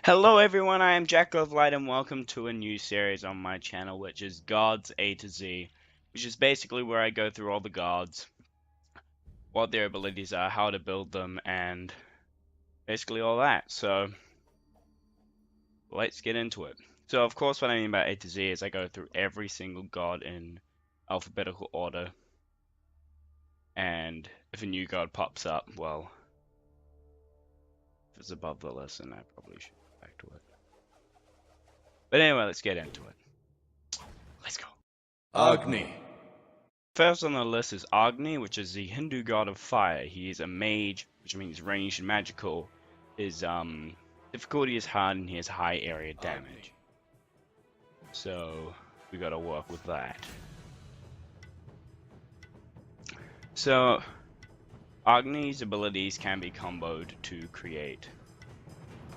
Hello everyone, I am JackalOfLight and welcome to a new series on my channel, which is Gods A to Z, which is basically where I go through all the gods, what their abilities are, how to build them, and basically all that. So let's get into it. So of course what I mean by A to Z is I go through every single god in alphabetical order, and if a new god pops up, well, if it's above the list then I probably should go back to it. But anyway, let's get into it. Let's go. Agni. First on the list is Agni, which is the Hindu god of fire. He is a mage, which means ranged and magical. His difficulty is hard and he has high area damage. So we gotta work with that. So Agni's abilities can be comboed to create,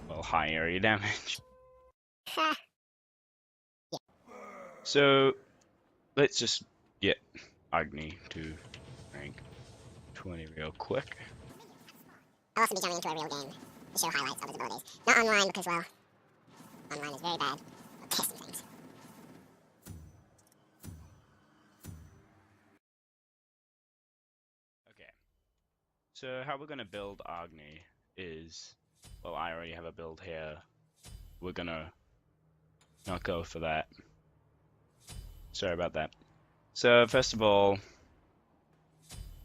well, high area damage. So let's just get Agni to rank 20 real quick. I'll also be jumping into a real game to show highlights of his abilities. Not online because, well, online is very bad at testing things. Okay, so how we're gonna build Agni is, well, I already have a build here. We're gonna not go for that. Sorry about that. So first of all,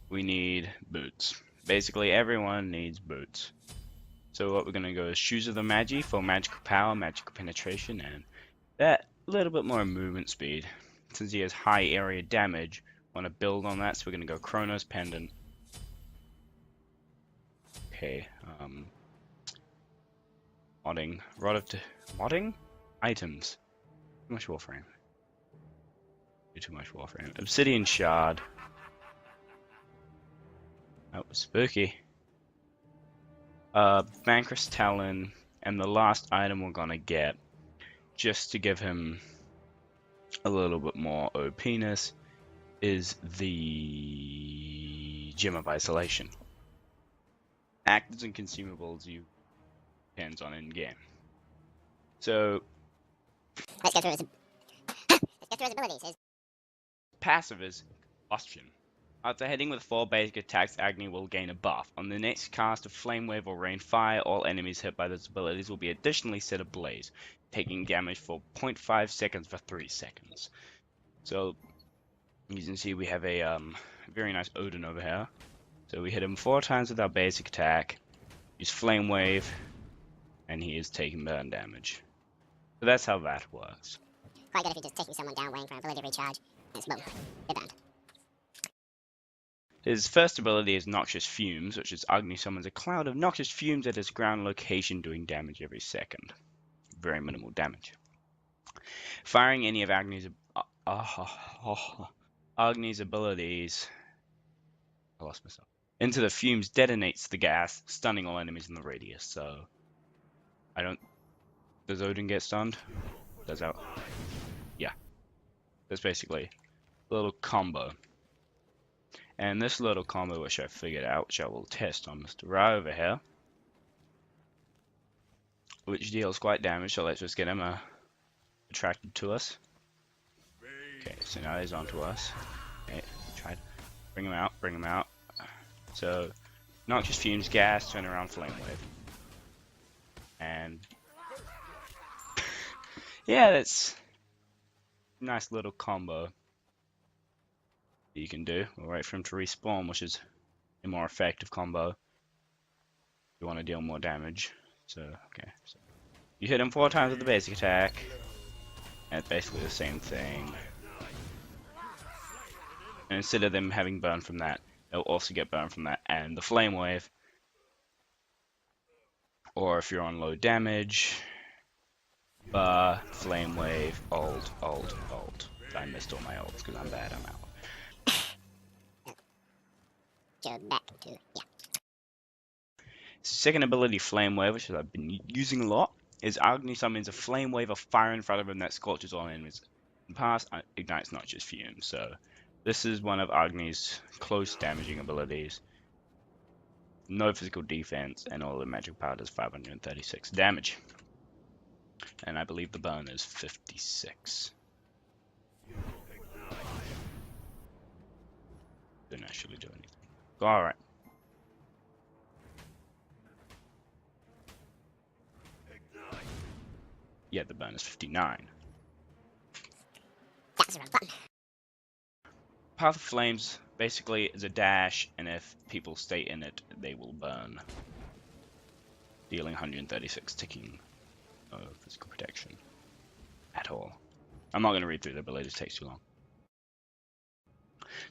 we need boots. Basically everyone needs boots. So what we're gonna go is Shoes of the Magi for magical power, magical penetration, and that little bit more movement speed. Since he has high area damage, want to build on that, so we're gonna go Chronos Pendant. Okay, modding items. Too much Warframe. Too much Warframe. Obsidian Shard. That was spooky. Bankress Talon, and the last item we're gonna get, just to give him a little bit more OP-ness, is the Gem of Isolation. Actives and consumables you depends on in game. So Let's go through his abilities. His passive is Ostrian. After hitting with 4 basic attacks, Agni will gain a buff. On the next cast of Flame Wave or Rain Fire, all enemies hit by those abilities will be additionally set ablaze, taking damage for 0.5 seconds for 3 seconds. So, you can see we have a very nice Odin over here. So we hit him 4 times with our basic attack, use Flame Wave, and he is taking burn damage. So that's how that works. quite good if you're just taking someone down waiting for an ability to recharge. And it's boom. They're burned. His first ability is Noxious Fumes, which is Agni summons a cloud of noxious fumes at his ground location, doing damage every second. Very minimal damage. Firing any of Agni's abilities, I lost myself, into the fumes detonates the gas, stunning all enemies in the radius. So, does Odin get stunned? Does that? Yeah. That's basically a little combo. And this little combo which I figured out, which I will test on Mr. Ra over here, which deals quite damage, so let's just get him attracted to us. Okay, so now he's onto us. Okay, try to bring him out. So, Noxious Fumes, Gas, Turn Around, Flame Wave. And yeah, that's a nice little combo you can do. We'll wait for him to respawn, which is a more effective combo. You want to deal more damage. So, okay. So you hit him 4 times with the basic attack, and it's basically the same thing. And instead of them having burn from that, they'll also get burn from that and the Flame Wave. Or if you're on low damage, Flame Wave, ult. I missed all my ults because I'm bad, I'm out. Go back to, yeah. Second ability, Flame Wave, which I've been using a lot, is Agni summons a flame wave of fire in front of him that scorches all enemies. In the past, ignites Noxious Fumes. So this is one of Agni's close damaging abilities. No physical defense, and all the magic power does 536 damage. and I believe the burn is 56. Didn't actually do anything. Alright. Yeah, the burn is 59. That was the wrong button. Path of Flames basically is a dash, and if people stay in it, they will burn. Dealing 136 ticking. No physical protection. At all. I'm not going to read through the ability, it takes too long.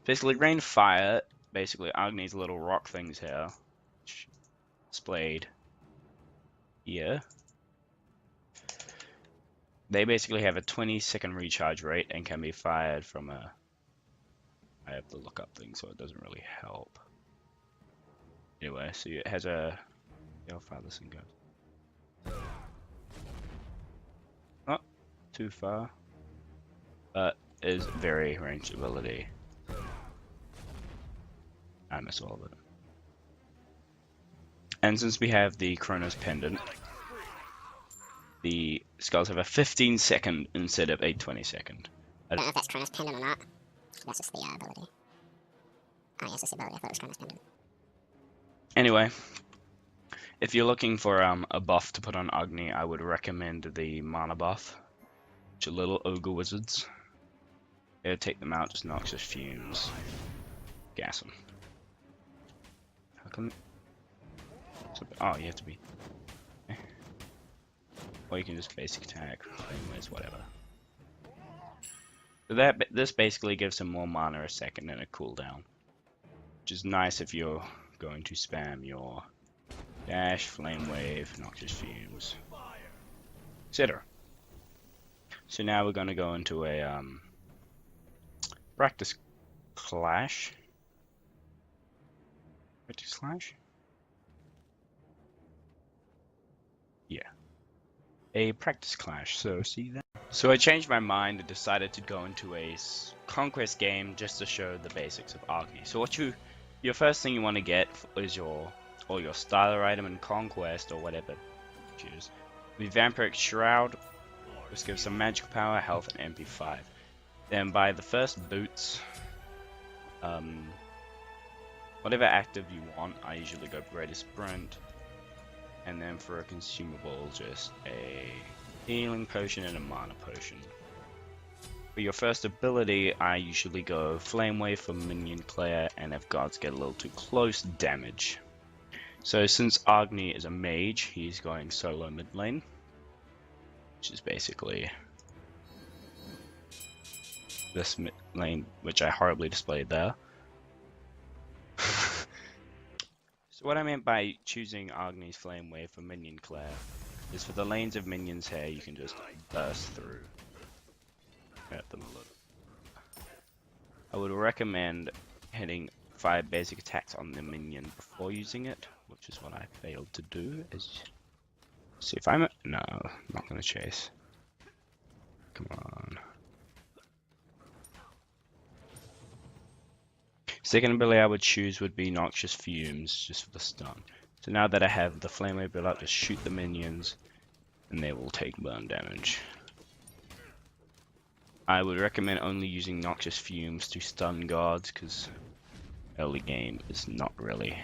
Basically, rain fire, basically Agni's little rock things here, displayed here. They basically have a 20-second recharge rate and can be fired from a... I have to look up things, so it doesn't really help. Anyway, so it has a... How far this thing goes. Not too far, but is very ranged ability. I miss all of it. And since we have the Chronos Pendant, the skulls have a 15-second instead of a 20-second. I don't know if that's Chronos Pendant or not. That's just the ability. Oh, yes, that's the ability. I thought it was Chronos Pendant. Anyway, if you're looking for a buff to put on Agni, I would recommend the mana buff, which are little ogre wizards. It'll take them out, just noxious fumes. Gas them. How come? Oh, you have to be. Or you can just basic attack, anyways, whatever. So this basically gives him more mana a second and a cooldown, which is nice if you're going to spam your dash, flame wave, noxious fumes, etc. So now we're going to go into a practice clash. Practice clash? Yeah. A practice clash, so see that? So I changed my mind and decided to go into a conquest game just to show the basics of Agni. So your first thing you want to get is your starter item in conquest or whatever you choose. The Vampiric Shroud, which gives some magical power, health, and MP5. Then buy the first boots. Whatever active you want. I usually go Greater Sprint. And then for a consumable, just a healing potion and a mana potion. For your first ability, I usually go Flame Wave for minion clear, and if guards get a little too close, damage. So since Agni is a mage, he's going solo mid lane, which is basically this mid lane, which I horribly displayed there. So what I meant by choosing Agni's Flame Wave for minion clear is for the lanes of minions here, you can just burst through. Hurt them a little. I would recommend hitting 5 basic attacks on the minion before using it, which is what I failed to do. See if I'm... No, I'm not going to chase. Come on. Second ability I would choose would be Noxious Fumes, just for the stun. So now that I have the Flame Wave built up, just shoot the minions, and they will take burn damage. I would recommend only using Noxious Fumes to stun guards, because early game is not really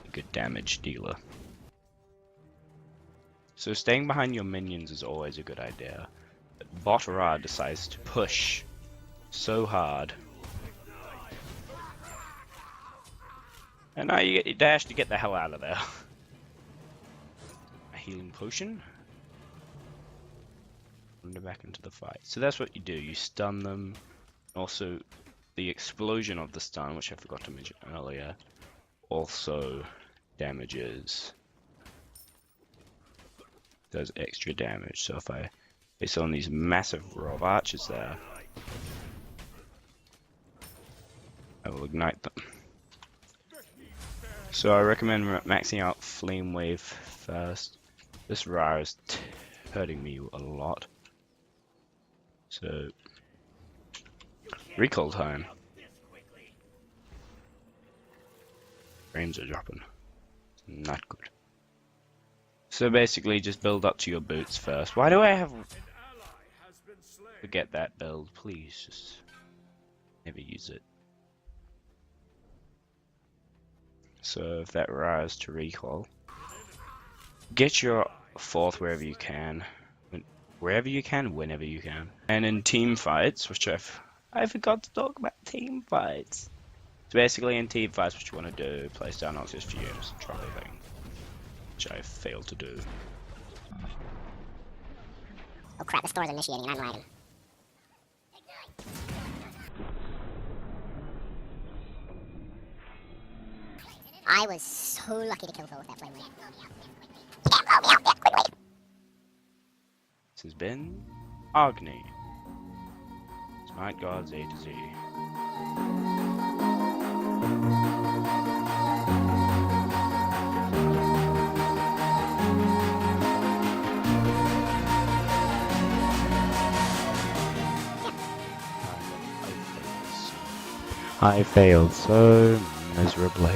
a good damage dealer. So staying behind your minions is always a good idea. But Botara decides to push so hard. And now you get your dash to get the hell out of there. A healing potion. And back into the fight. So that's what you do. You stun them. Also, the explosion of the stun, which I forgot to mention earlier, also damages. Does extra damage. So if I place on these massive row of archers there, I will ignite them. So I recommend maxing out Flame Wave first. This Ra is hurting me a lot. So, recall time. Frames are dropping. Not good. So basically, just build up to your boots first. Why do I have... Forget that build, please. Just never use it. So if that rise to recall. Get your fourth wherever you can. Wherever you can, whenever you can. And in team fights, which I forgot to talk about team fights. So basically in team fights, what you want to do, place down Oxys fumes and try everything. Which I failed to do. Oh crap, the store's initiating and I'm lagging. I was so lucky to kill Phil with that flame ring. This has been Agni. Smite Gods A-Z. I failed so miserably.